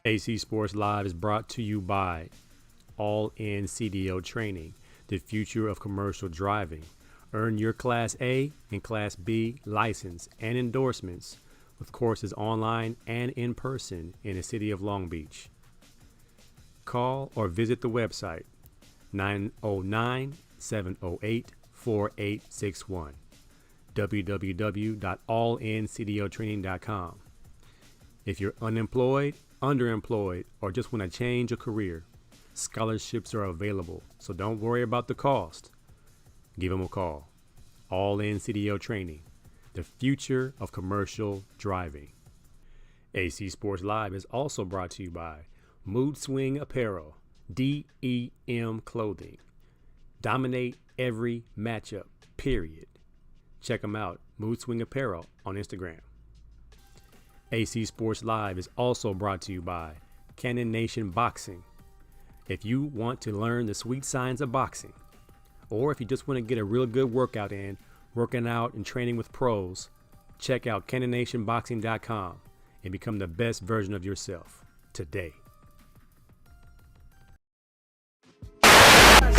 AC Sports Live is brought to you by All In CDO Training, the future of commercial driving. Earn your Class A and Class B license and endorsements with courses online and in person in the city of Long Beach. Call or visit the website 909-708-4861, www.allincdotraining.com. If you're unemployed, underemployed, or just want to change a career, scholarships are available, so don't worry about the cost. Give them a call. All In CDO Training, the future of commercial driving. AC Sports Live is also brought to you by Mood Swing Apparel, DEM Clothing. Dominate every matchup, period. Check them out, Mood Swing Apparel on Instagram. AC Sports Live is also brought to you by Cannon Nation Boxing. If you want to learn the sweet science of boxing, or if you just want to get a real good workout in, working out and training with pros, check out CannonNationBoxing.com and become the best version of yourself today.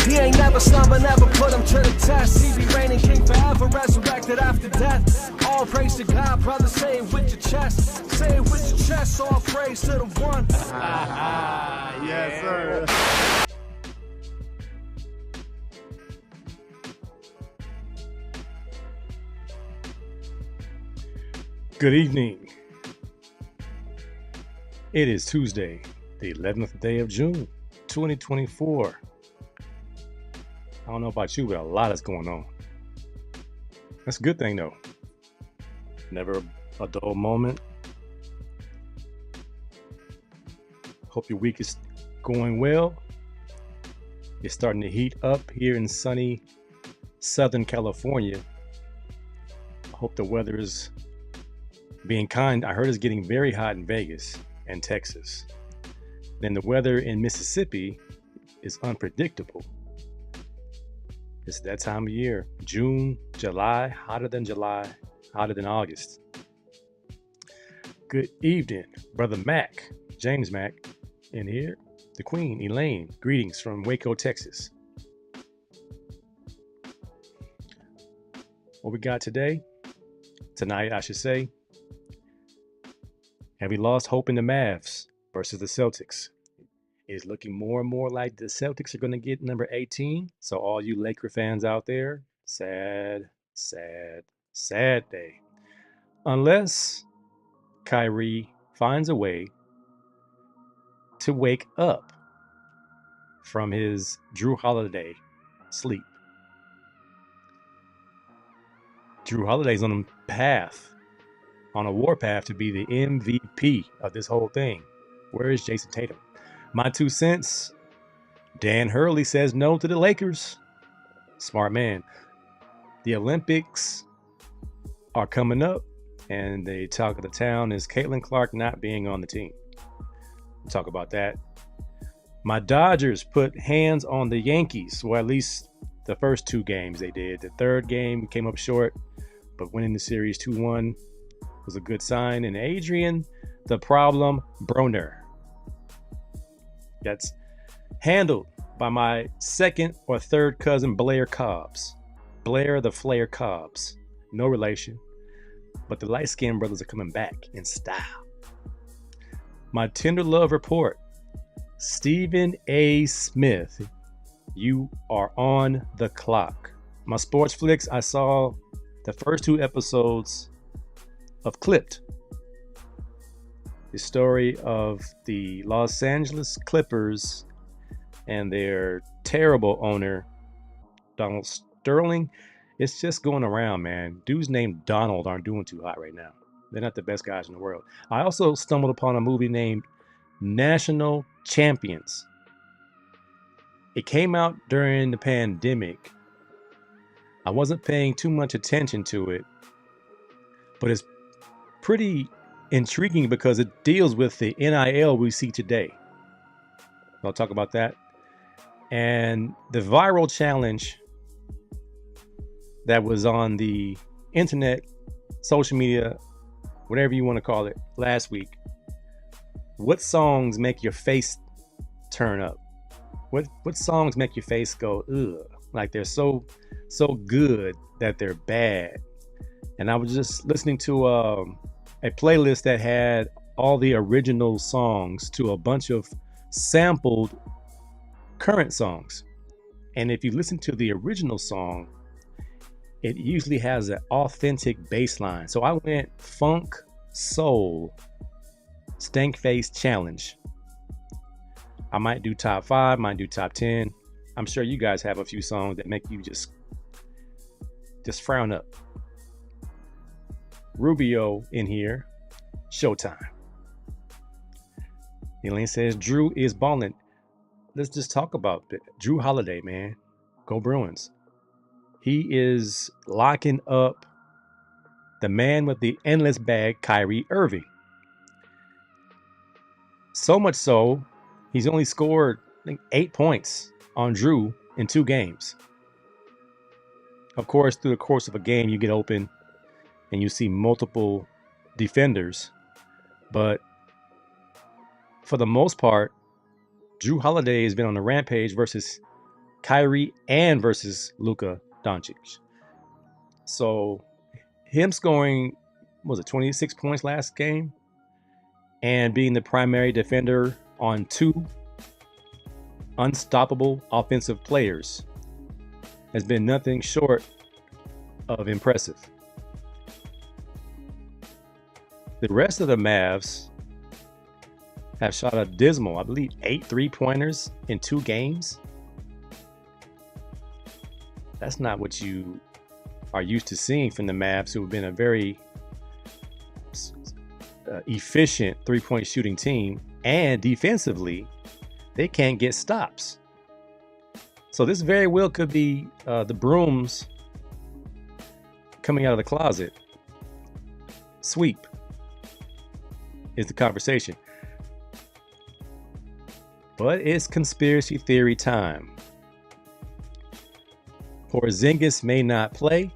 He ain't never slumber, never put him to the test. He be reigning king forever, resurrected after death. All praise to God, brother, say it with your chest. Say it with your chest, all praise to the one. Yes, sir. Good evening. It is Tuesday, the 11th day of June, 2024. I don't know about you, but a lot is going on. That's a good thing, though. Never a dull moment. Hope your week is going well. It's starting to heat up here in sunny Southern California. I hope the weather is being kind. I heard it's getting very hot in Vegas and Texas. Then the weather in Mississippi is unpredictable. It's that time of year. June, July, hotter than August. Good evening, Brother Mac, James Mac, in here. The Queen, Elaine, greetings from Waco, Texas. What we got tonight, I should say. Have we lost hope in the Mavs versus the Celtics? It's looking more and more like the Celtics are going to get number 18. So all you Laker fans out there, sad day. Unless Kyrie finds a way to wake up from his Drew Holiday sleep. Drew Holiday's on a warpath to be the MVP of this whole thing. Where is Jason Tatum? My 2 cents, Dan Hurley says no to the Lakers. Smart man. The Olympics are coming up, and the talk of the town is Caitlin Clark not being on the team. We'll talk about that. My Dodgers put hands on the Yankees, well, at least the first 2 games they did. The third game came up short, but winning the series 2-1 was a good sign. And Adrian, the problem, Broner. That's handled by my second or third cousin, Blair Cobbs. Blair the Flair Cobbs. No relation. But the light-skinned brothers are coming back in style. My tender love report. Stephen A. Smith, you are on the clock. My sports flicks, I saw the first 2 episodes of Clipped. The story of the Los Angeles Clippers and their terrible owner, Donald Sterling. It's just going around, man. Dudes named Donald aren't doing too hot right now. They're not the best guys in the world. I also stumbled upon a movie named National Champions. It came out during the pandemic. I wasn't paying too much attention to it, but it's pretty intriguing because it deals with the NIL we see today. I'll talk about that. And the viral challenge that was on the internet, social media, whatever you want to call it, last week What songs make your face turn up? What songs make your face go ugh? Like they're so good that they're bad. And I was just listening to a playlist that had all the original songs to a bunch of sampled current songs. And if you listen to the original song, it usually has an authentic bass line. So I went funk, soul, stank face challenge. I might do top 5, might do top 10. I'm sure you guys have a few songs that make you just frown up. Rubio in here, showtime. Elaine says Drew is balling. Let's just talk about it. Drew Holiday, man. Go Bruins. He is locking up the man with the endless bag, Kyrie Irving. So much so, he's only scored, I think, 8 points on Drew in 2 games. Of course, through the course of a game, you get open and you see multiple defenders. But for the most part, Drew Holiday has been on the rampage versus Kyrie and versus Luka Doncic. So him scoring, was it 26 points last game? And being the primary defender on 2 unstoppable offensive players has been nothing short of impressive. The rest of the Mavs have shot a dismal, I believe, 8 3-pointers in 2 games. That's not what you are used to seeing from the Mavs, who have been a very efficient 3-point shooting team, and defensively, they can't get stops. So this very well could be the brooms coming out of the closet. Sweep is the conversation. But it's conspiracy theory time. Porzingis may not play,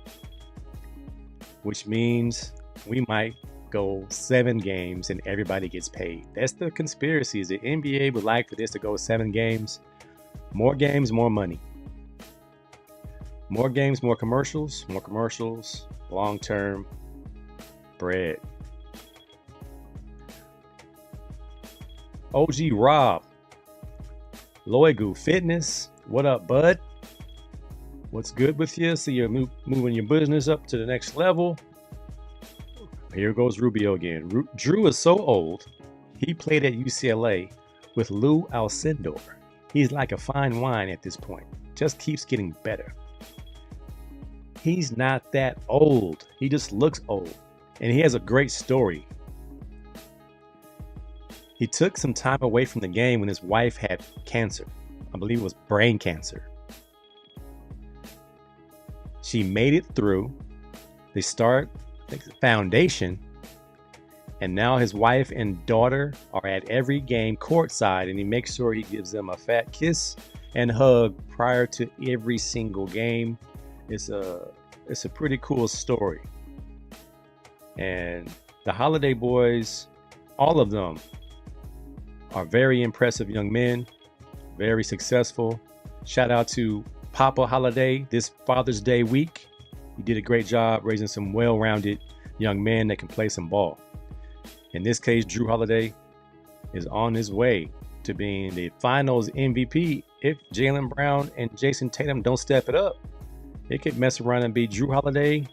which means we might go 7 games and everybody gets paid. That's the conspiracy. The NBA would like for this to go 7 games. More games, more money. More games, more commercials, long-term bread. OG Rob, Loigu Fitness, what up, bud? What's good with you? See you're moving your business up to the next level. Here goes Rubio again. Drew is so old, he played at UCLA with Lou Alcindor. He's like a fine wine at this point. Just keeps getting better. He's not that old. He just looks old. And he has a great story. He took some time away from the game when his wife had cancer. I believe it was brain cancer. She made it through. They start the foundation. And now his wife and daughter are at every game courtside, and he makes sure he gives them a fat kiss and hug prior to every single game. It's a pretty cool story. And the Holiday boys, all of them, are very impressive young men, very successful. Shout out to Papa Holiday this Father's Day week. He did a great job raising some well-rounded young men that can play some ball. In this case, Drew Holiday is on his way to being the Finals MVP. If Jaylen Brown and Jason Tatum don't step it up, it could mess around and be Drew Holiday,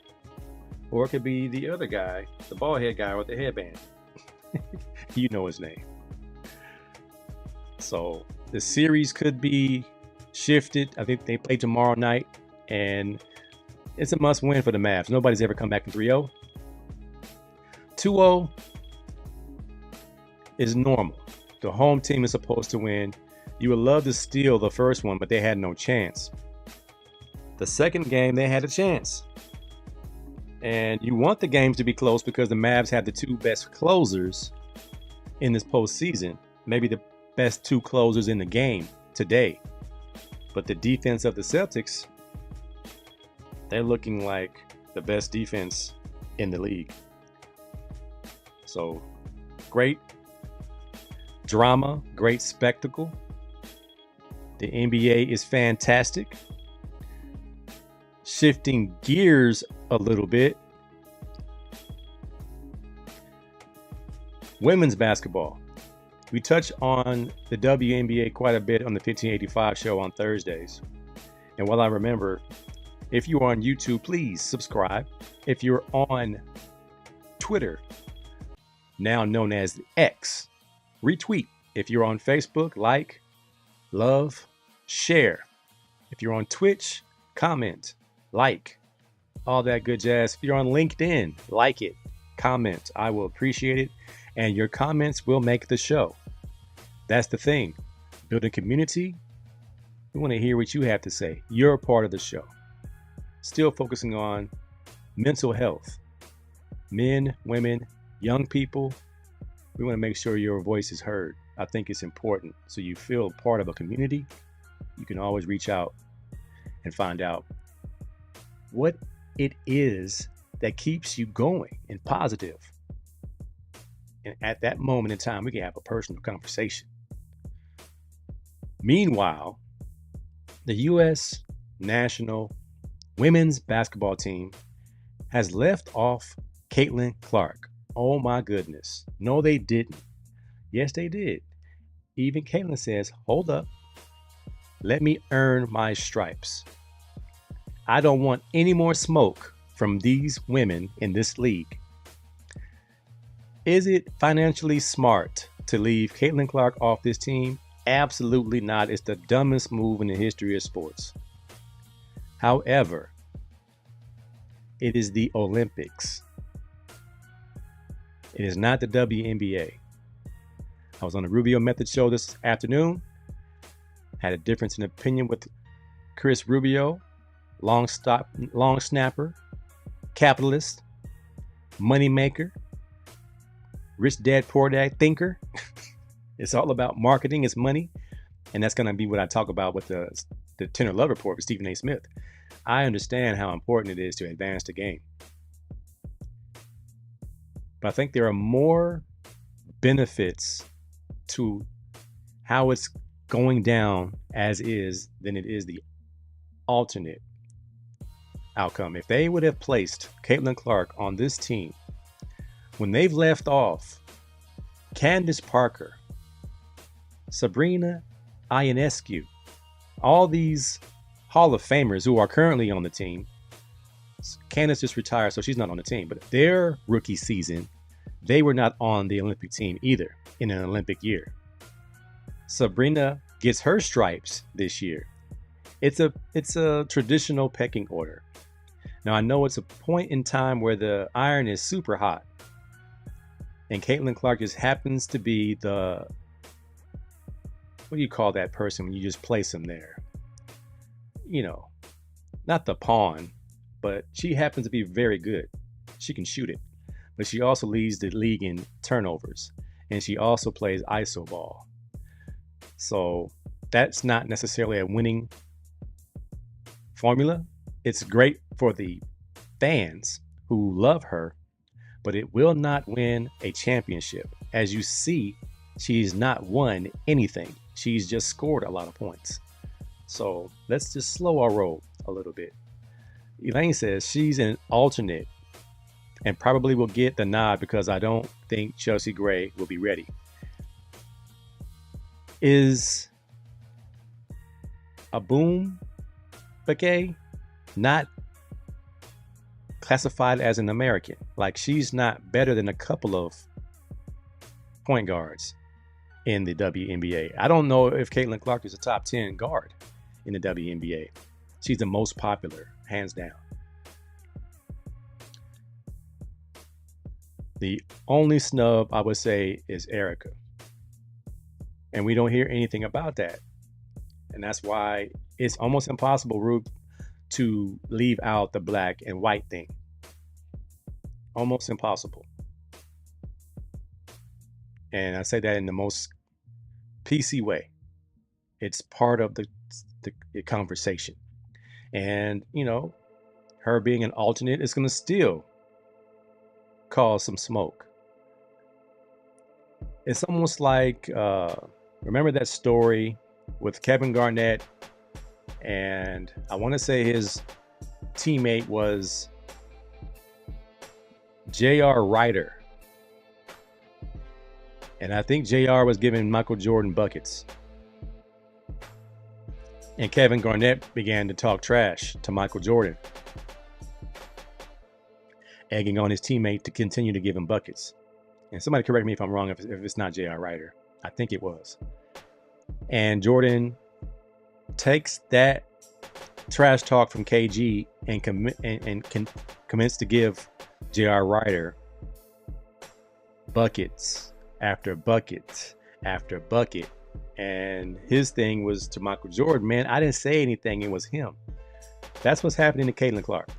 or it could be the other guy, the bald head guy with the headband. You know his name. So the series could be shifted. I think they play tomorrow night, and it's a must win for the Mavs. Nobody's ever come back from 3-0. 2-0 is normal. The home team is supposed to win. You would love to steal the first one, but they had no chance. The second game, they had a chance. And you want the games to be close because the Mavs have the 2 best closers in this postseason. Maybe the best 2 closers in the game today. But the defense of the Celtics, they're looking like the best defense in the league. So, great drama, great spectacle. The NBA is fantastic. Shifting gears a little bit. Women's basketball. We touch on the WNBA quite a bit on the 1585 show on Thursdays. And while I remember, if you're on YouTube, please subscribe. If you're on Twitter, now known as X, retweet. If you're on Facebook, like, love, share. If you're on Twitch, comment, like, all that good jazz. If you're on LinkedIn, like it, comment. I will appreciate it. And your comments will make the show. That's the thing. Building community. We want to hear what you have to say. You're a part of the show. Still focusing on mental health. Men, women, young people. We want to make sure your voice is heard. I think it's important. So you feel part of a community. You can always reach out and find out what it is that keeps you going and positive. And at that moment in time, we can have a personal conversation. Meanwhile, the U.S. national women's basketball team has left off Caitlin Clark. Oh my goodness. No, they didn't. Yes, they did. Even Caitlin says, hold up. Let me earn my stripes. I don't want any more smoke from these women in this league. Is it financially smart to leave Caitlin Clark off this team? Absolutely not. It's the dumbest move in the history of sports. However, it is the Olympics. It is not the WNBA. I was on the Rubio Method show this afternoon. Had a difference in opinion with Chris Rubio, long snapper, capitalist, moneymaker, rich dad, poor dad thinker. It's all about marketing, it's money. And that's going to be what I talk about with the Tenor Love Report with Stephen A. Smith. I understand how important it is to advance the game. But I think there are more benefits to how it's going down as is than it is the alternate outcome. If they would have placed Caitlin Clark on this team when they've left off Candace Parker, Sabrina Ionescu, all these Hall of Famers who are currently on the team. Candace just retired, so she's not on the team. But their rookie season, they were not on the Olympic team either in an Olympic year. Sabrina gets her stripes this year. It's a traditional pecking order. Now, I know it's a point in time where the iron is super hot. And Caitlin Clark just happens to be the, what do you call that person when you just place them there? You know, not the pawn, but she happens to be very good. She can shoot it. But she also leads the league in turnovers. And she also plays iso ball. So that's not necessarily a winning formula. It's great for the fans who love her, but it will not win a championship. As you see, she's not won anything. She's just scored a lot of points. So let's just slow our roll a little bit. Elaine says she's an alternate and probably will get the nod because I don't think Chelsea Gray will be ready. Is a boom Bouquet not classified as an American? Like, she's not better than a couple of point guards in the WNBA. I don't know if Caitlin Clark is a top 10 guard in the WNBA. She's the most popular, hands down. The only snub I would say is Erica. And we don't hear anything about that. And that's why it's almost impossible, Rube, to leave out the black and white thing. Almost impossible. And I say that in the most PC way. It's part of the conversation. And, you know, her being an alternate is going to still cause some smoke. It's almost like remember that story with Kevin Garnett, and I want to say his teammate was J.R. Ryder, and I think J.R. was giving Michael Jordan buckets, and Kevin Garnett began to talk trash to Michael Jordan, egging on his teammate to continue to give him buckets. And somebody correct me if I'm wrong, if it's not J.R. Ryder. I think it was. And Jordan takes that trash talk from KG and commence to give J.R. Ryder buckets after bucket after bucket. And his thing was to Michael Jordan, man, I didn't say anything. It was him. That's what's happening to Caitlin Clark.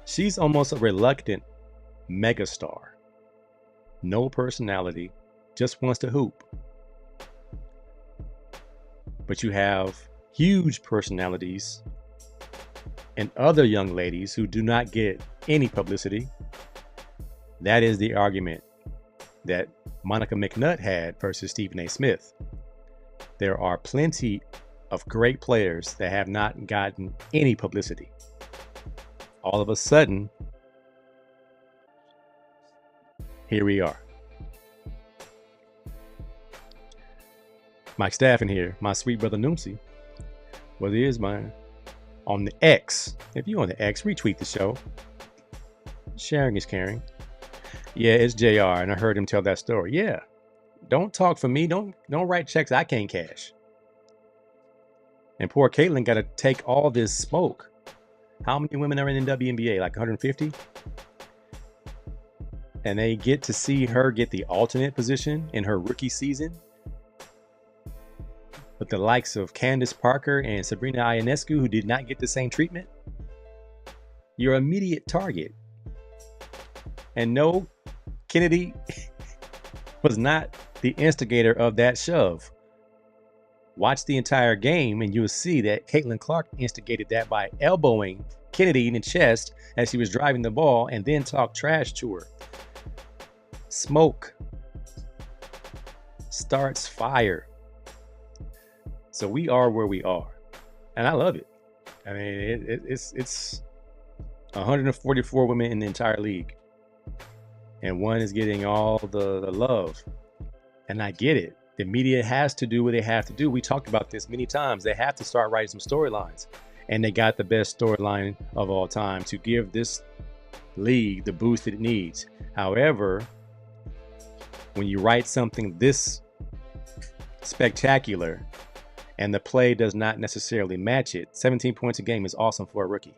She's almost a reluctant megastar. No personality, just wants to hoop. But you have huge personalities and other young ladies who do not get any publicity. That is the argument that Monica McNutt had versus Stephen A. Smith. There are plenty of great players that have not gotten any publicity. All of a sudden, here we are. Mike Staff in here, my sweet brother Noomsy. What it is, man? On the X. If you on the X, retweet the show. Sharing is caring. Yeah, it's JR, and I heard him tell that story. Yeah. Don't talk for me. Don't write checks I can't cash. And poor Caitlin got to take all this smoke. How many women are in the WNBA? Like 150? And they get to see her get the alternate position in her rookie season with the likes of Candace Parker and Sabrina Ionescu, who did not get the same treatment. Your immediate target. And no, Kennedy was not the instigator of that shove. Watch the entire game and you'll see that Caitlin Clark instigated that by elbowing Kennedy in the chest as she was driving the ball and then talked trash to her. Smoke starts fire. So we are where we are. And I love it. I mean, it's 144 women in the entire league. And one is getting all the love. And I get it. The media has to do what they have to do. We talked about this many times. They have to start writing some storylines. And they got the best storyline of all time to give this league the boost that it needs. However, when you write something this spectacular and the play does not necessarily match it, 17 points a game is awesome for a rookie.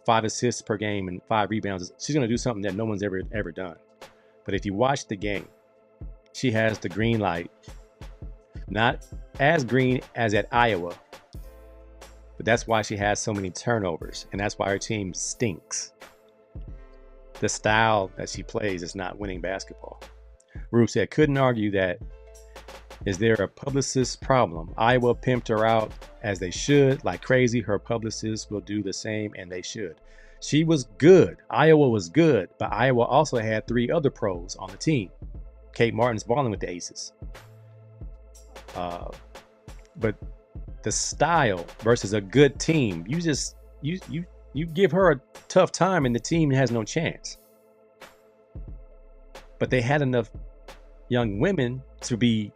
5 assists per game and 5 rebounds. She's going to do something that no one's ever done. But if you watch the game, she has the green light. Not as green as at Iowa, but that's why she has so many turnovers, and that's why her team stinks. The style that she plays is not winning basketball. Rube said, couldn't argue that. Is there a publicist problem? Iowa pimped her out as they should, like crazy. Her publicists will do the same, and they should. She was good. Iowa was good, but Iowa also had 3 other pros on the team. Kate Martin's balling with the Aces. But the style versus a good team, you give her a tough time and the team has no chance. But they had enough young women to be,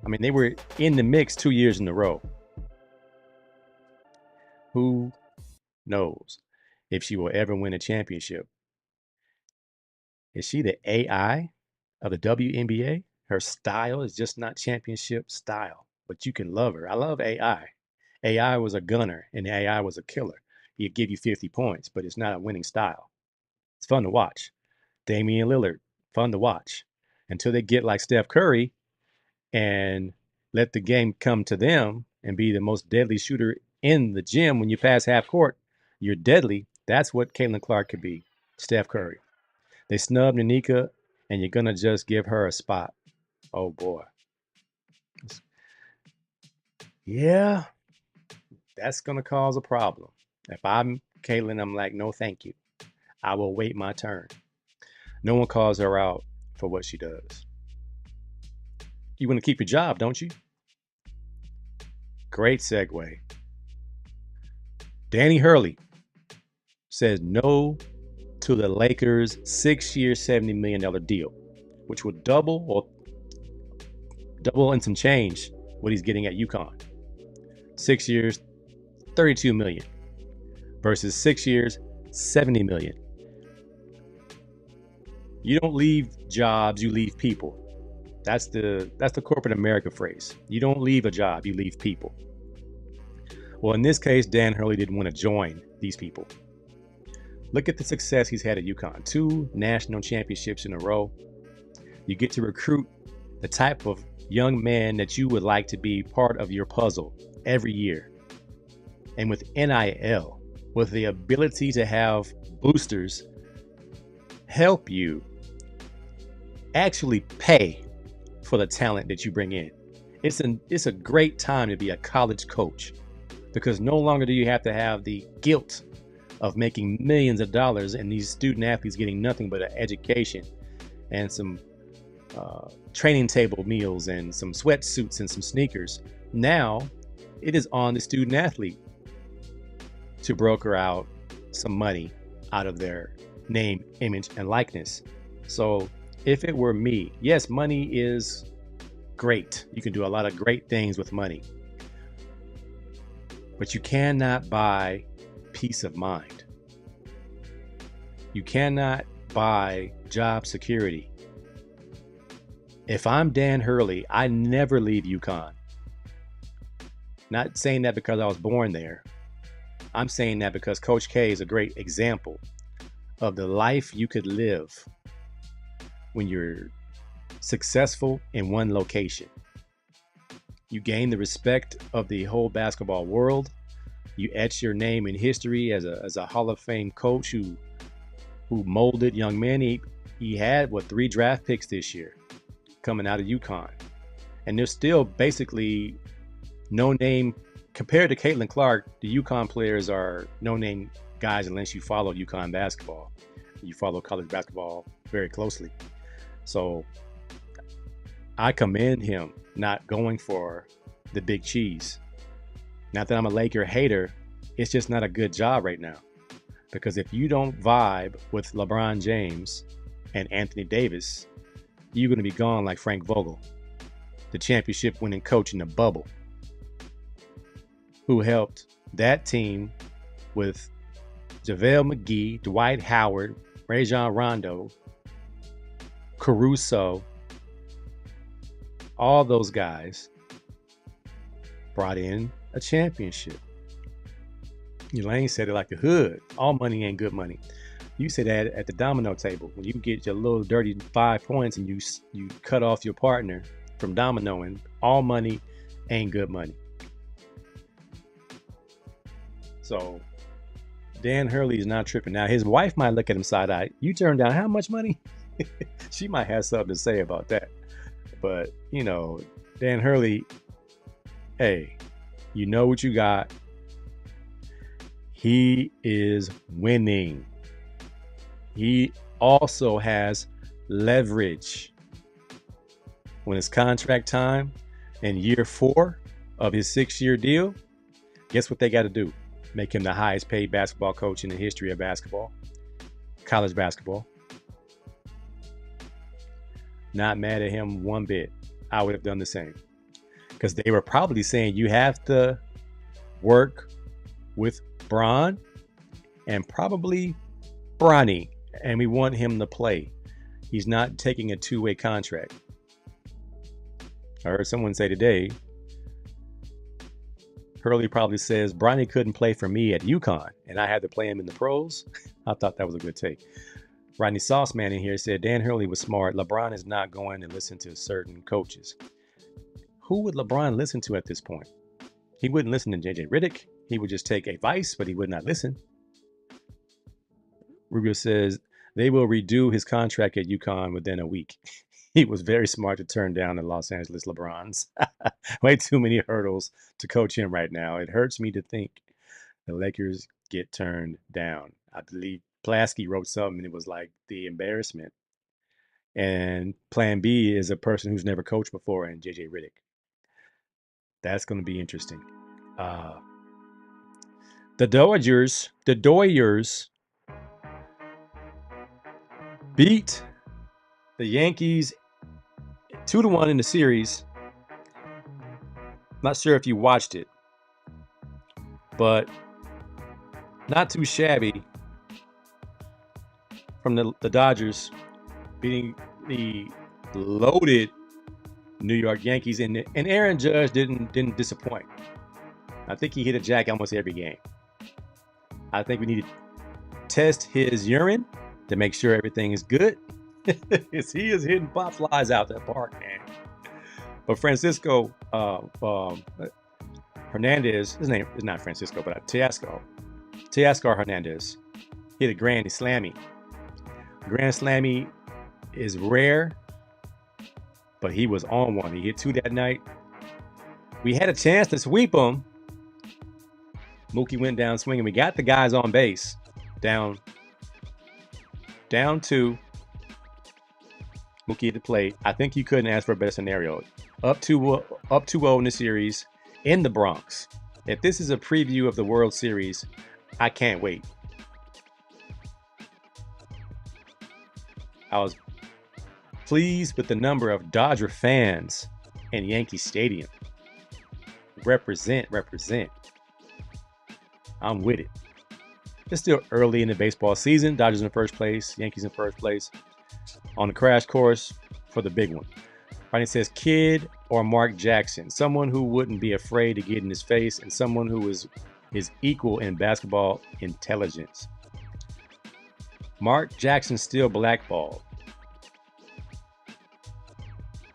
I mean, they were in the mix 2 years in a row. Who knows if she will ever win a championship? Is she the AI of the WNBA? Her style is just not championship style, but you can love her. I love AI. AI was a gunner and AI was a killer. He'd give you 50 points, but it's not a winning style. It's fun to watch. Damian Lillard, fun to watch. Until they get like Steph Curry and let the game come to them and be the most deadly shooter in the gym. When you pass half court, you're deadly. That's what Caitlin Clark could be, Steph Curry. They snubbed Nanika, and you're going to just give her a spot. Oh, boy. Yeah, that's going to cause a problem. If I'm Caitlin, I'm like, no, thank you. I will wait my turn. No one calls her out for what she does. You want to keep your job, don't you? Great segue. Danny Hurley says no to the Lakers' 6-year, $70 million deal, which will double and some change what he's getting at UConn. 6 years, $32 million versus 6 years, $70 million. You don't leave jobs, you leave people. That's the corporate America phrase. You don't leave a job, you leave people. Well, in this case, Dan Hurley didn't want to join these people. Look at the success he's had at UConn. 2 national championships in a row. You get to recruit the type of young man that you would like to be part of your puzzle every year. And with NIL, with the ability to have boosters help you actually pay for the talent that you bring in. It's a great time to be a college coach, because no longer do you have to have the guilt of making millions of dollars and these student athletes getting nothing but an education and some training table meals and some sweatsuits and some sneakers. Now it is on the student athlete to broker out some money out of their name, image, and likeness. So if it were me, yes, money is great. You can do a lot of great things with money. But you cannot buy peace of mind. You cannot buy job security. If I'm Dan Hurley, I never leave UConn. Not saying that because I was born there. I'm saying that because Coach K is a great example of the life you could live when you're successful in one location. You gain the respect of the whole basketball world. You etch your name in history as a Hall of Fame coach who molded young men. He had 3 draft picks this year coming out of UConn, and there's still basically no name compared to Caitlin Clark. The UConn players are no name guys unless you follow UConn basketball. You follow college basketball very closely. So I commend him not going for the big cheese. Not that I'm a Laker hater, it's just not a good job right now. Because if you don't vibe with LeBron James and Anthony Davis, you're going to be gone like Frank Vogel, the championship winning coach in the bubble, who helped that team with JaVale McGee, Dwight Howard, Rajon Rondo, Caruso. All those guys brought in a championship. Elaine said it like the hood. All money ain't good money. You say that at the domino table. When you get your little dirty 5 points and you cut off your partner from dominoing, all money ain't good money. So Dan Hurley is not tripping. Now his wife might look at him side-eye. You turned down how much money? She might have something to say about that. But, Dan Hurley, hey, you know what you got. He is winning. He also has leverage. When it's contract time in year 4 of his 6-year deal, guess what they got to do? Make him the highest paid basketball coach in the history of basketball, college basketball. Not mad at him one bit. I would have done the same. Because they were probably saying you have to work with Bron and probably Bronny, and we want him to play. He's not taking a 2-way contract. I heard someone say today, Hurley probably says Bronny couldn't play for me at UConn, and I had to play him in the pros. I thought that was a good take. Rodney Sauceman in here said Dan Hurley was smart. LeBron is not going to listen to certain coaches. Who would LeBron listen to at this point? He wouldn't listen to JJ Redick. He would just take advice, but he would not listen. Rubio says they will redo his contract at UConn within a week. He was very smart to turn down the Los Angeles LeBrons. Way too many hurdles to coach him right now. It hurts me to think the Lakers get turned down. I believe Plasky wrote something and it was like the embarrassment. And plan B is a person who's never coached before, and JJ Riddick. That's going to be interesting. The Dodgers beat the Yankees 2-1 in the series. Not sure if you watched it, but not too shabby from the Dodgers beating the loaded New York Yankees, and Aaron Judge didn't disappoint. I think he hit a jack almost every game. I think we need to test his urine to make sure everything is good. He is hitting pop flies out that park, man. But Francisco Hernandez, his name is not Francisco, but Teoscar Hernandez hit a grand slammy. Grand slammy is rare, but he was on one. He hit 2 that night. We had a chance to sweep him. Mookie went down swinging. We got the guys on base. Down 2. Mookie at the plate. I think you couldn't ask for a better scenario. Up 2-0 in the series in the Bronx. If this is a preview of the World Series, I can't wait. I was pleased with the number of Dodger fans in Yankee Stadium. Represent. I'm with it. It's still early in the baseball season. Dodgers in first place, Yankees in first place. On the crash course for the big one. Right, it says Kid or Mark Jackson, someone who wouldn't be afraid to get in his face, and someone who is equal in basketball intelligence. Mark Jackson still blackballed,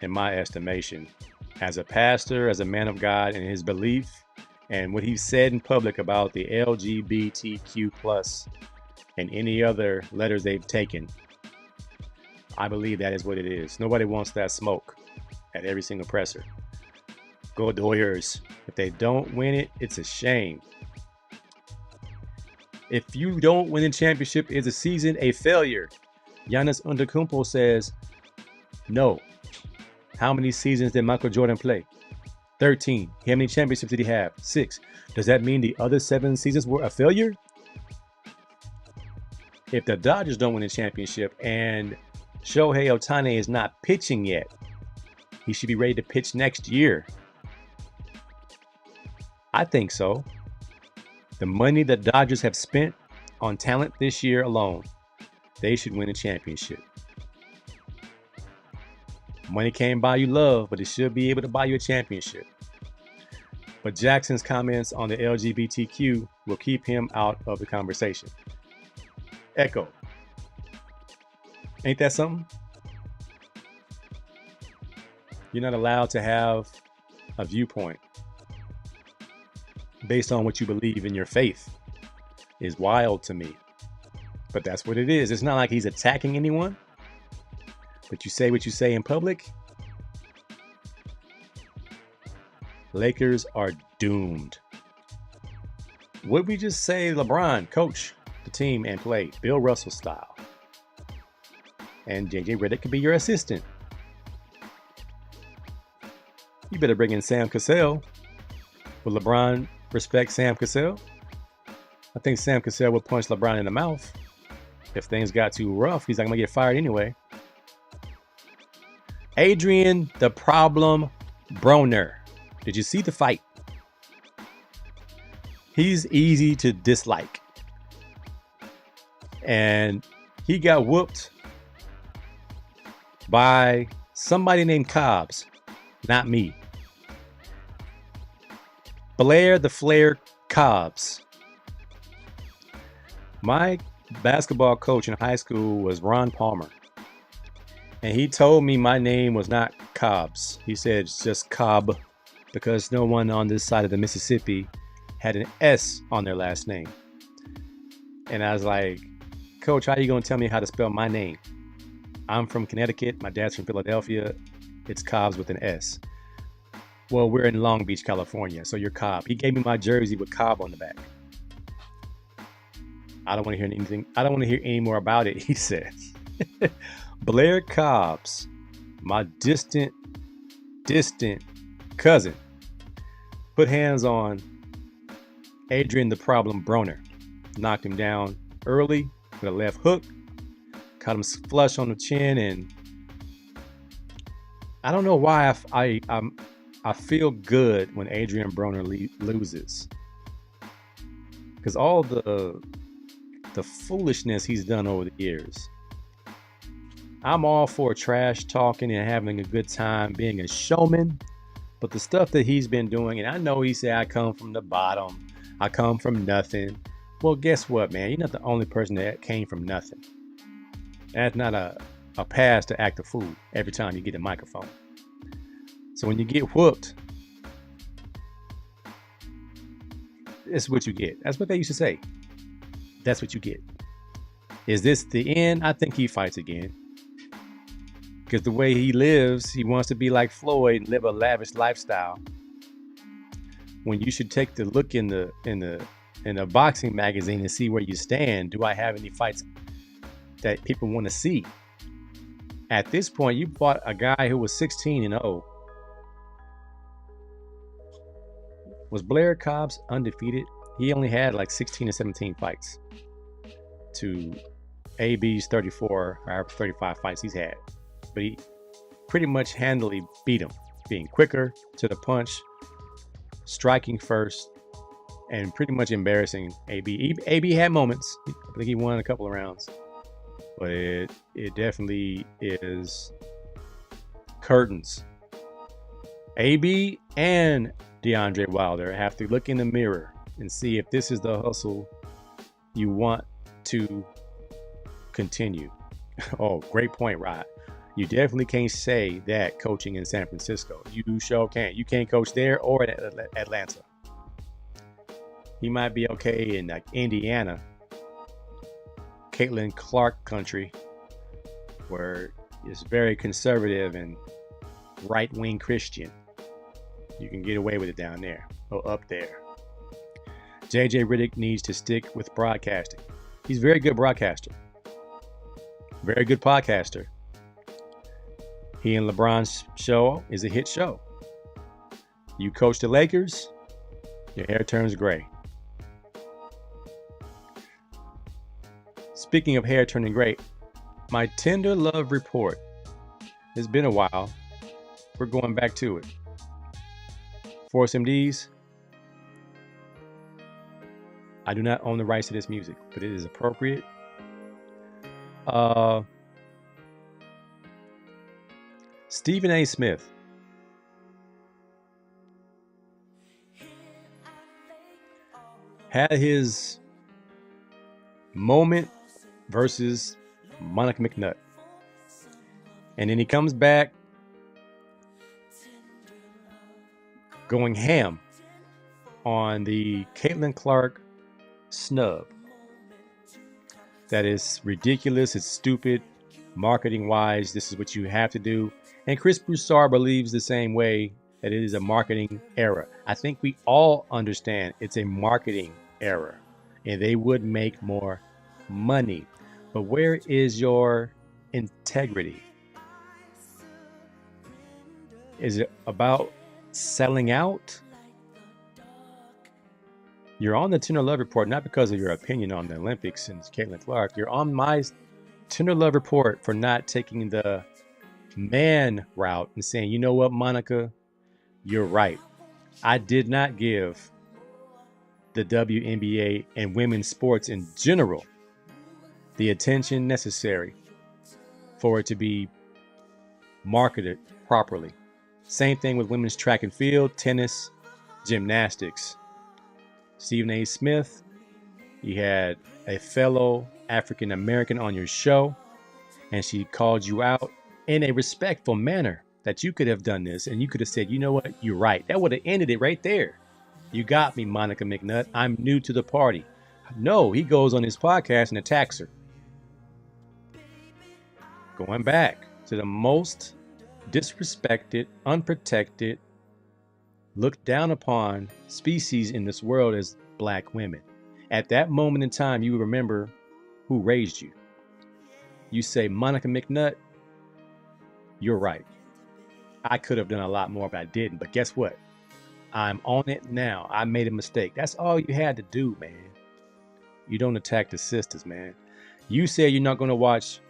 in my estimation, as a pastor, as a man of God, and his belief and what he said in public about the LGBTQ plus and any other letters they've taken. I believe that is what it is. Nobody wants that smoke at every single presser. Go Dodgers. If they don't win it, it's a shame. If you don't win the championship, is the season a failure? Giannis Antetokounmpo says, no. How many seasons did Michael Jordan play? 13. How many championships did he have? 6. Does that mean the other 7 seasons were a failure? If the Dodgers don't win the championship and Shohei Ohtani is not pitching yet, he should be ready to pitch next year. I think so. The money the Dodgers have spent on talent this year alone, they should win a championship. Money can't buy you love, but it should be able to buy you a championship. But Jackson's comments on the LGBTQ will keep him out of the conversation. Echo. Ain't that something? You're not allowed to have a viewpoint based on what you believe in your faith. Is wild to me. But that's what it is. It's not like he's attacking anyone. But you say what you say in public. Lakers are doomed. Would we just say LeBron coach the team and play Bill Russell style? And JJ Riddick could be your assistant. You better bring in Sam Cassell. Will LeBron respect Sam Cassell? I think Sam Cassell would punch LeBron in the mouth. If things got too rough, he's not going to get fired anyway. Adrian the Problem Broner. Did you see the fight? He's easy to dislike. And he got whooped by somebody named Cobbs, not me. Blair the Flair Cobbs. My basketball coach in high school was Ron Palmer. And he told me my name was not Cobbs. He said it's just Cobb because no one on this side of the Mississippi had an S on their last name. And I was like, Coach, how are you going to tell me how to spell my name? I'm from Connecticut. My dad's from Philadelphia. It's Cobbs with an S. Well, we're in Long Beach, California, so you're Cobb. He gave me my jersey with Cobb on the back. I don't want to hear anything. I don't want to hear any more about it, he said. Blair Cobbs, my distant cousin, put hands on Adrian the Problem Broner. Knocked him down early with a left hook. Caught him flush on the chin, and I don't know why I feel good when Adrian Broner loses, because all the foolishness he's done over the years. I'm all for trash talking and having a good time, being a showman, but the stuff that he's been doing, and I know he said I come from the bottom, I come from nothing. Well, guess what, man? You're not the only person that came from nothing. That's not a pass to act a fool every time you get a microphone. So when you get whooped, it's what you get. That's what they used to say. That's what you get. Is this the end? I think he fights again. Because the way he lives, he wants to be like Floyd and live a lavish lifestyle. When you should take the look in a boxing magazine and see where you stand. Do I have any fights that people want to see? At this point, you fought a guy who was 16-0. Was Blair Cobbs undefeated? He only had like 16 or 17 fights to AB's 34 or 35 fights he's had. But he pretty much handily beat him, being quicker to the punch, striking first, and pretty much embarrassing AB. AB had moments. I think he won a couple of rounds. But it definitely is curtains. AB and DeAndre Wilder have to look in the mirror and see if this is the hustle you want to continue. Oh, great point, Rod. You definitely can't say that coaching in San Francisco. You sure can't. You can't coach there or in Atlanta. He might be okay in like Indiana, Caitlin Clark country, where it's very conservative and right-wing Christian. You can get away with it down there or up there. JJ Riddick needs to stick with broadcasting. He's a very good broadcaster. Very good podcaster. He and LeBron's show is a hit show. You coach the Lakers, your hair turns gray. Speaking of hair turning gray, my tender love report. It's been a while. We're going back to it. Force MDs. I do not own the rights to this music, but it is appropriate. Stephen A. Smith. Had his moment versus Monica McNutt. And then he comes back going ham on the Caitlin Clark snub. That is ridiculous. It's stupid. Marketing wise, this is what you have to do. And Chris Broussard believes the same way, that it is a marketing error. I think we all understand it's a marketing error and they would make more money. But where is your integrity? Is it about selling out? You're on the Tender Love Report not because of your opinion on the Olympics and Caitlin Clark. You're on my Tender Love Report for not taking the man route and saying, you know what, Monica, you're right. I did not give the WNBA and women's sports in general the attention necessary for it to be marketed properly. Same thing with women's track and field, tennis, gymnastics. Stephen A. Smith, you had a fellow African American on your show, and she called you out in a respectful manner that you could have done this, and you could have said, you know what, you're right. That would have ended it right there. You got me, Monica McNutt. I'm new to the party. No, he goes on his podcast and attacks her. Going back to the most disrespected, unprotected, looked down upon species in this world as black women. At that moment in time, you remember who raised you. You say, Monica McNutt, You're right. I could have done a lot more, but I didn't. But guess what? I'm on it now. I made a mistake. That's all you had to do, man. You don't attack the sisters, man. You said you're not going to watch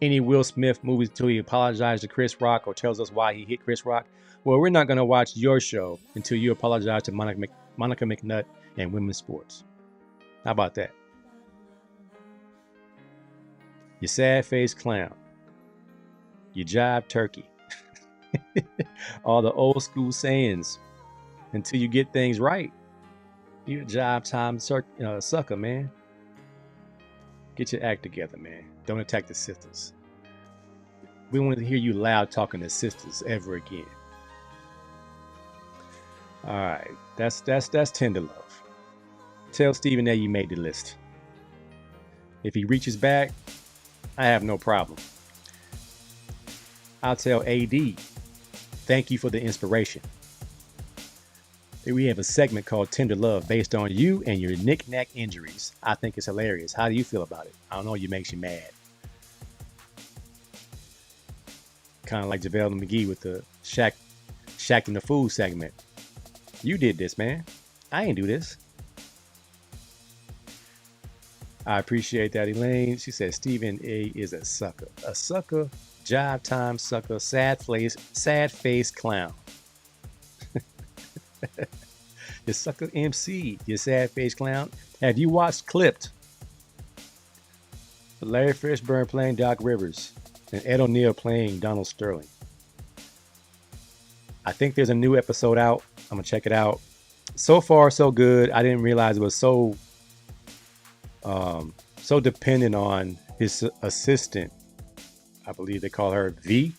any Will Smith movies until he apologizes to Chris Rock or tells us why he hit Chris Rock. Well, we're not going to watch your show until you apologize to Monica McNutt and women's sports. How about that? You sad-faced clown. You jive turkey. All the old school sayings. Until you get things right, you're a jive time sucker, man. Get your act together, man. Don't attack the sisters. We want to hear you loud talking to sisters ever again. All right, that's tender love. Tell Stephen that you made the list. If he reaches back, I have no problem. I'll tell AD, thank you for the inspiration. We have a segment called Tender Love based on you and your knick-knack injuries. I think it's hilarious. How do you feel about it? I don't know. It makes you mad. Kind of like JaVale McGee with the Shaq and the Fool segment. You did this, man. I ain't do this. I appreciate that, Elaine. She says Stephen A is a sucker. A sucker, jive time sucker, sad face clown. You sucker MC, you sad face clown. Have you watched Clipped? Larry Fishburne playing Doc Rivers and Ed O'Neill playing Donald Sterling. I think there's a new episode out. I'm gonna check it out. So far, so good. I didn't realize it was so dependent on his assistant. I believe they call her V.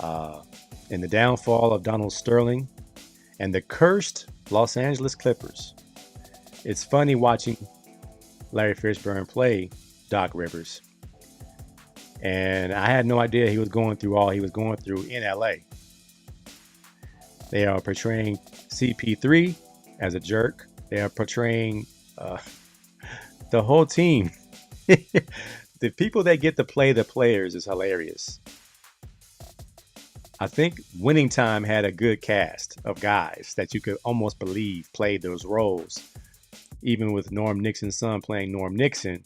And the downfall of Donald Sterling and the cursed Los Angeles Clippers. It's funny watching Larry Fishburne play Doc Rivers. And I had no idea he was going through all he was going through in LA. They are portraying CP3 as a jerk. They are portraying the whole team. The people that get to play the players is hilarious. I think Winning Time had a good cast of guys that you could almost believe played those roles. Even with Norm Nixon's son playing Norm Nixon,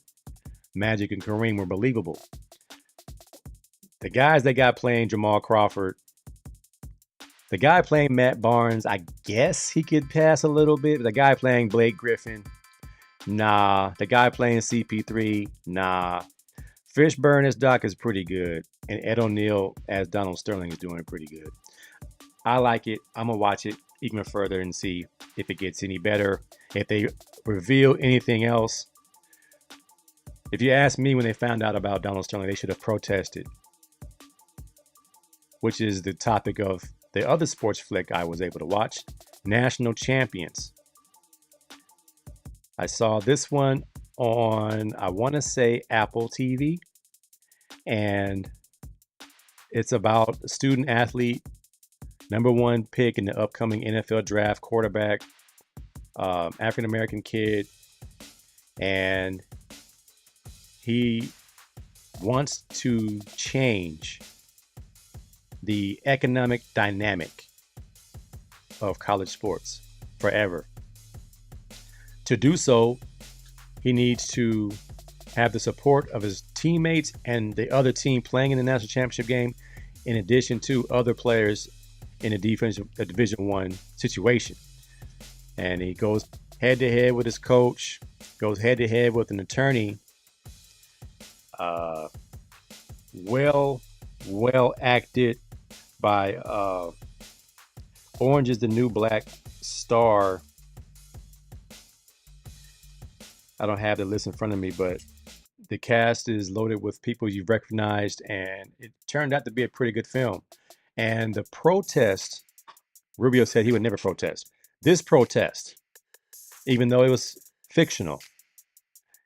Magic and Kareem were believable. The guys they got playing Jamal Crawford, the guy playing Matt Barnes, I guess he could pass a little bit. The guy playing Blake Griffin, nah. The guy playing CP3, nah. Fishburne as Doc is pretty good. And Ed O'Neill as Donald Sterling is doing pretty good. I like it. I'm going to watch it even further and see if it gets any better. If they reveal anything else. If you ask me, when they found out about Donald Sterling, they should have protested. Which is the topic of the other sports flick I was able to watch. National Champions. I saw this one on, I want to say, Apple TV. And it's about a student athlete, number one pick in the upcoming NFL draft, quarterback, African-American kid. And he wants to change the economic dynamic of college sports forever. To do so, he needs to have the support of his teammates and the other team playing in the national championship game, in addition to other players in a Division I situation. And he goes head to head with his coach, goes head to head with an attorney. Well acted by Orange is the New Black star. I don't have the list in front of me, but the cast is loaded with people you've recognized, and it turned out to be a pretty good film. And the protest, Rubio said he would never protest. This protest, even though it was fictional,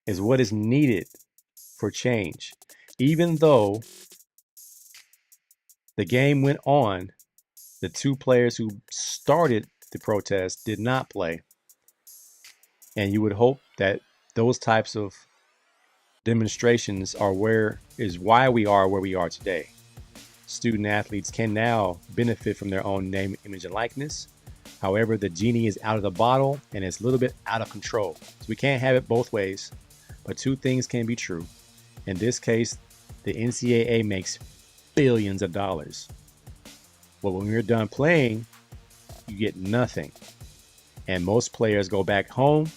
is what is needed for change. Even though the game went on, the two players who started the protest did not play. And you would hope that those types of demonstrations are why we are where we are today. Student athletes can now benefit from their own name, image, and likeness. However, the genie is out of the bottle and it's a little bit out of control. So we can't have it both ways, but two things can be true. In this case, the NCAA makes billions of dollars. But when you're done playing, you get nothing. And most players go back home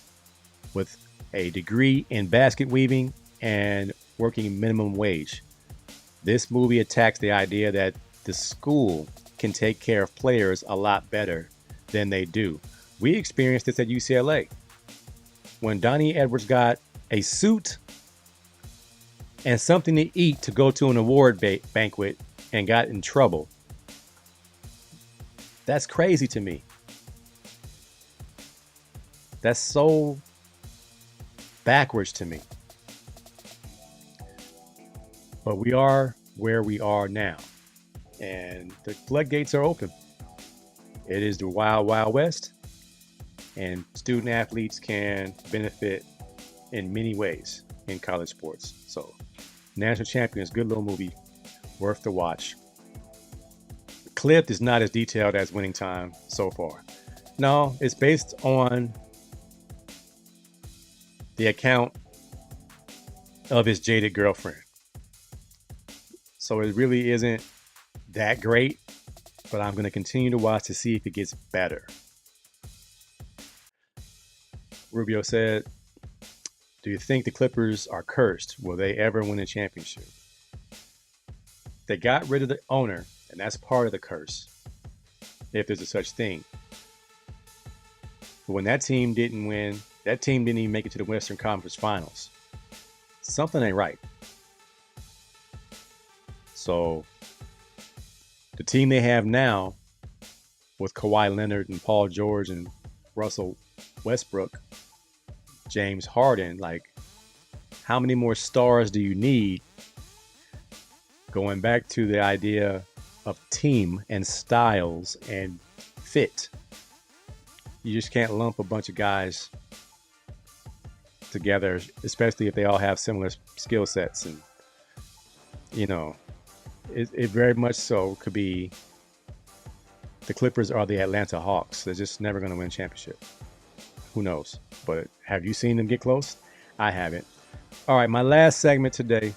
with a degree in basket weaving and working minimum wage. This movie attacks the idea that the school can take care of players a lot better than they do. We experienced this at UCLA when Donnie Edwards got a suit and something to eat to go to an award banquet and got in trouble. That's crazy to me. That's so backwards to me. But we are where we are now, and the floodgates are open. It is the wild, wild west, and student athletes can benefit in many ways in college sports. So, National Champions, good little movie, worth the watch. The clip is not as detailed as Winning Time so far. No, it's based on the account of his jaded girlfriend. So it really isn't that great, but I'm going to continue to watch to see if it gets better. Rubio said, do you think the Clippers are cursed? Will they ever win a championship? They got rid of the owner, and that's part of the curse, if there's a such thing. But when that team didn't win, that team didn't even make it to the Western Conference Finals. Something ain't right. So the team they have now with Kawhi Leonard and Paul George and Russell Westbrook, James Harden, like, how many more stars do you need? Going back to the idea of team and styles and fit. You just can't lump a bunch of guys together, especially if they all have similar skill sets. And, you know, it very much so could be the Clippers or the Atlanta Hawks. They're just never going to win a championship. Who knows? But have you seen them get close? I haven't. All right, my last segment today.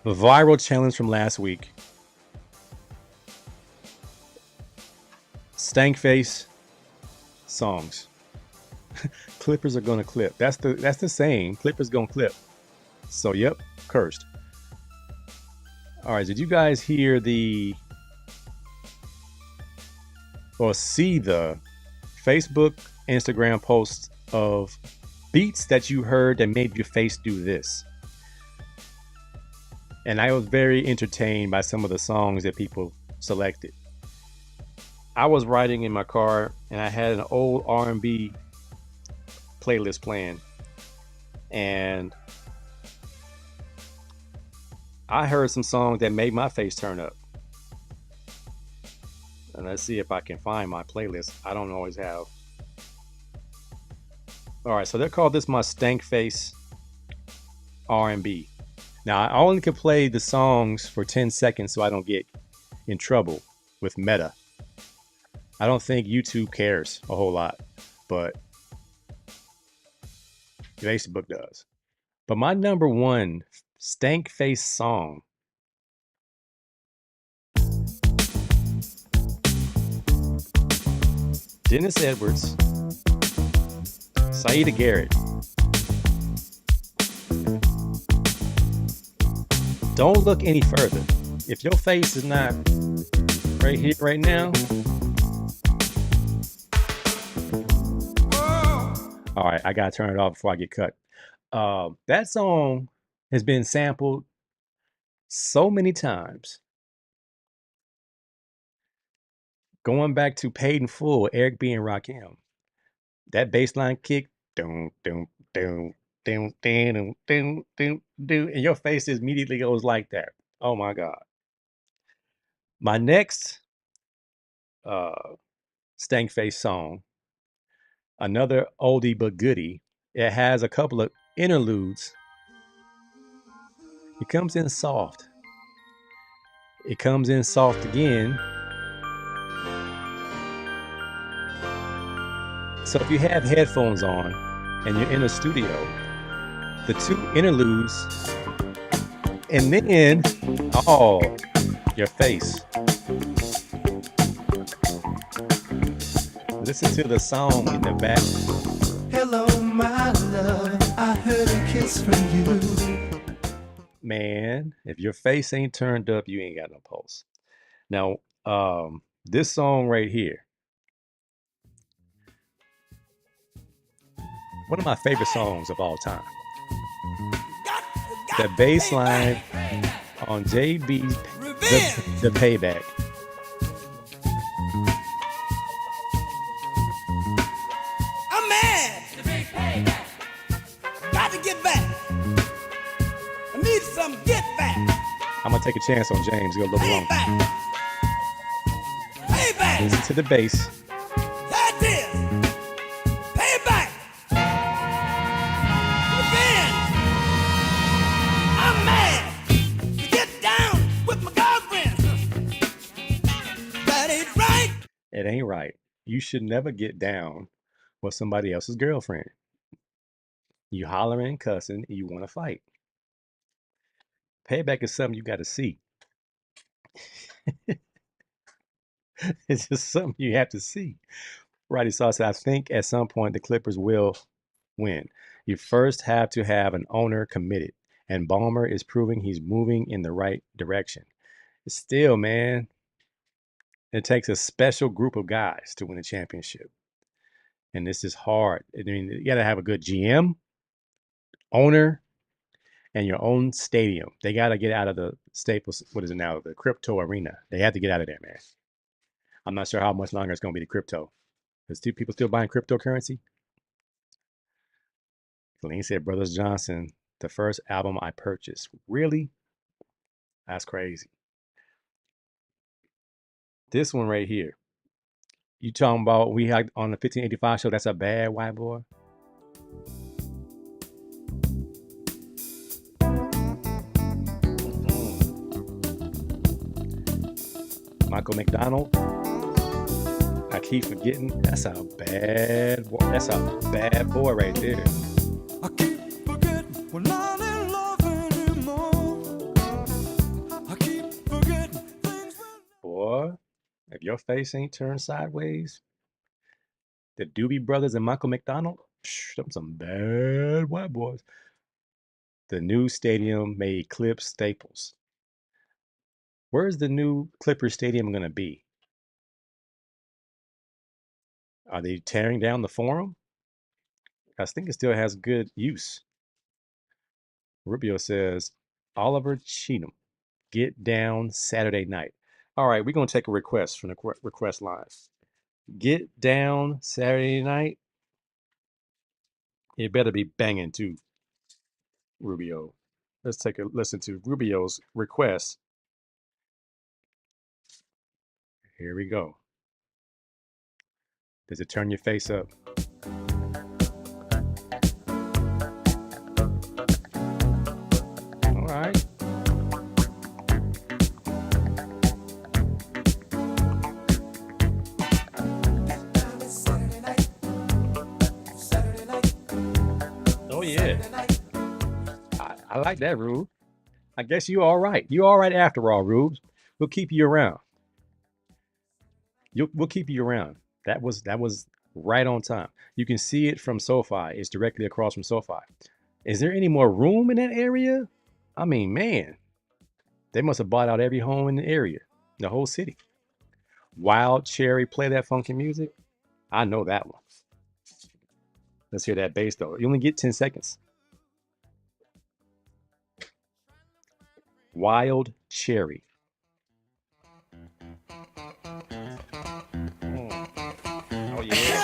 The viral challenge from last week. Stank face songs. Clippers are going to clip. That's the saying. Clippers going to clip. So, yep, cursed. All right, did you guys hear or see the Facebook, Instagram posts of beats that you heard that made your face do this? And I was very entertained by some of the songs that people selected. I was riding in my car and I had an old R&B playlist playing, and I heard some songs that made my face turn up. And let's see if I can find my playlist. I don't always have. All right, so they're called this my Stank Face R&B. Now, I only could play the songs for 10 seconds so I don't get in trouble with Meta. I don't think YouTube cares a whole lot, but Facebook does. But my number one Stank Face song Dennis Edwards, Saida Garrett. Don't look any further. If your face is not right here, right now. All right, I gotta turn it off before I get cut. That song has been sampled so many times. Going back to Paid in Full, Eric B. and Rakim. That bass line kick, doom, doom, doom, doom, doom, doom, doom, doom, and your face immediately goes like that. Oh my God. My next Stank Face song, another oldie but goodie. It has a couple of interludes. It comes in soft. It comes in soft again. So if you have headphones on and you're in a studio, the two interludes, and then, oh, your face. Listen to the song in the back. Hello, my love. I heard a kiss from you. Man, if your face ain't turned up, you ain't got no pulse. Now, this song right here, one of my favorite songs of all time. The bass line on JB's the Payback. I'm mad. Got to get back. I need some get back. I'm gonna take a chance on James. Go a little long. Payback. Listen to the bass. That is. Payback. Revenge. I'm mad. To get down with my girlfriend. That ain't right. It ain't right. You should never get down with somebody else's girlfriend. You hollering and cussing, and you want to fight. Payback is something you got to see. It's just something you have to see. Righty Sauce, I think at some point the Clippers will win. You first have to have an owner committed, and Ballmer is proving he's moving in the right direction. Still, man, it takes a special group of guys to win a championship. And this is hard. I mean, you got to have a good GM, owner, and your own stadium. They got to get out of the Staples, what is it now, the crypto arena. They have to get out of there, man. I'm not sure how much longer it's going to be the crypto. Is people still buying cryptocurrency? Lane said, Brothers Johnson, the first album I purchased. Really? That's crazy. This one right here. You talking about we had on the 1585 show, that's a bad white boy? Michael McDonald. I keep forgetting. That's a bad boy. That's a bad boy right there. I keep forgetting we're not in love anymore. I keep forgetting things. Boy, if your face ain't turned sideways, the Doobie Brothers and Michael McDonald, them some bad white boys. The new stadium may eclipse Staples. Where's the new Clippers stadium going to be? Are they tearing down the Forum? I think it still has good use. Rubio says, Oliver Cheatham, get down Saturday night. All right, we're going to take a request from the request line. Get down Saturday night. It better be banging too, Rubio. Let's take a listen to Rubio's request. Here we go. Does it turn your face up? All right. Oh yeah. I like that, Rube. I guess you all right. You all right after all, Rube. We'll keep you around. We'll keep you around. That was right on time. You can see it from SoFi. It's directly across from SoFi. Is there any more room in that area? I mean, man, they must have bought out every home in the area, the whole city. Wild Cherry, play that funky music. I know that one. Let's hear that bass though. You only get 10 seconds. Wild Cherry. Oh yeah.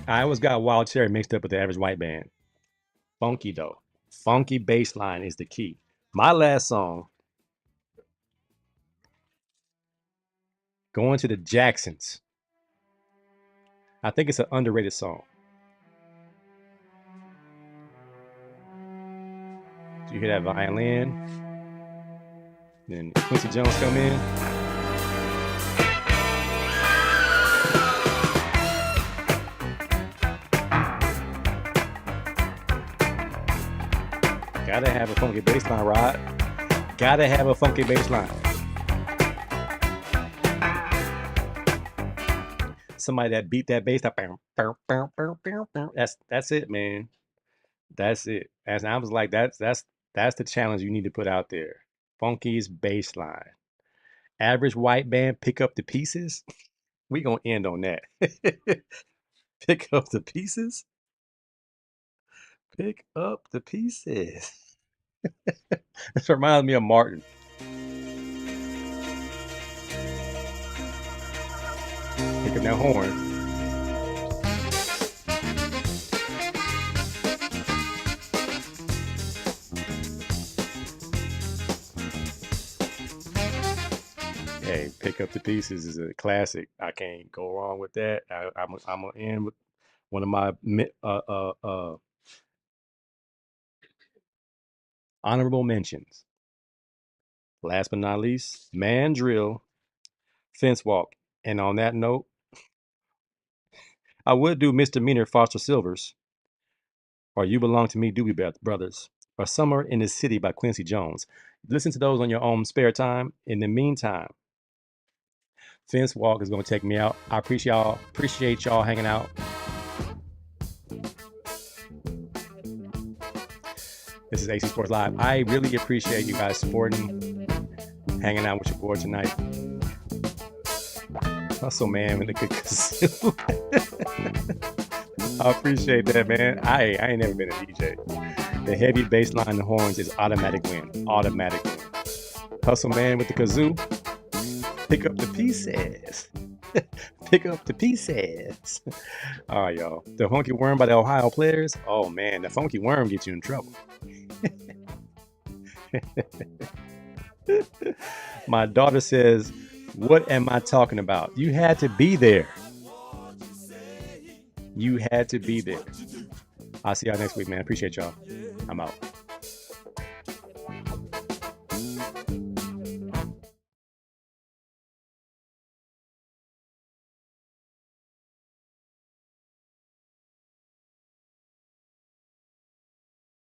I always got Wild Cherry mixed up with the Average White Band. Funky though. Funky bass line is the key. My last song Going to the Jacksons. I think it's an underrated song. You hear that violin? Then Quincy Jones come in. Gotta have a funky bass line, Rod. Gotta have a funky bass line. Somebody that beat that bass. That's it, man. That's it. As I was like, that's the challenge you need to put out there. Funky's bass line. Average white band, pick up the pieces. We gonna end on that. Pick up the pieces. Pick up the pieces. This reminds me of Martin. Picking that horn. Hey, Pick Up the Pieces is a classic. I can't go wrong with that. I'm gonna end with one of my honorable mentions. Last but not least, Man Drill, Fence Walk. And on that note, I would do Misdemeanor Foster Silvers, or You Belong to Me, Doobie Brothers, or Summer in the City by Quincy Jones. Listen to those on your own spare time. In the meantime, Fence Walk is going to take me out. I appreciate y'all hanging out. This is AC Sports Live. I really appreciate you guys supporting, hanging out with your boy tonight. Hustle man with a good kazoo. I appreciate that, man. I ain't never been a DJ. The heavy bass line and horns is automatic win. Automatic win. Hustle man with the kazoo. Pick up the pieces. Pick up the pieces. All right, y'all. The Funky Worm by the Ohio Players. Oh, man. The Funky Worm gets you in trouble. My daughter says, what am I talking about? You had to be there. You had to be there. I'll see y'all next week, man. Appreciate y'all. I'm out.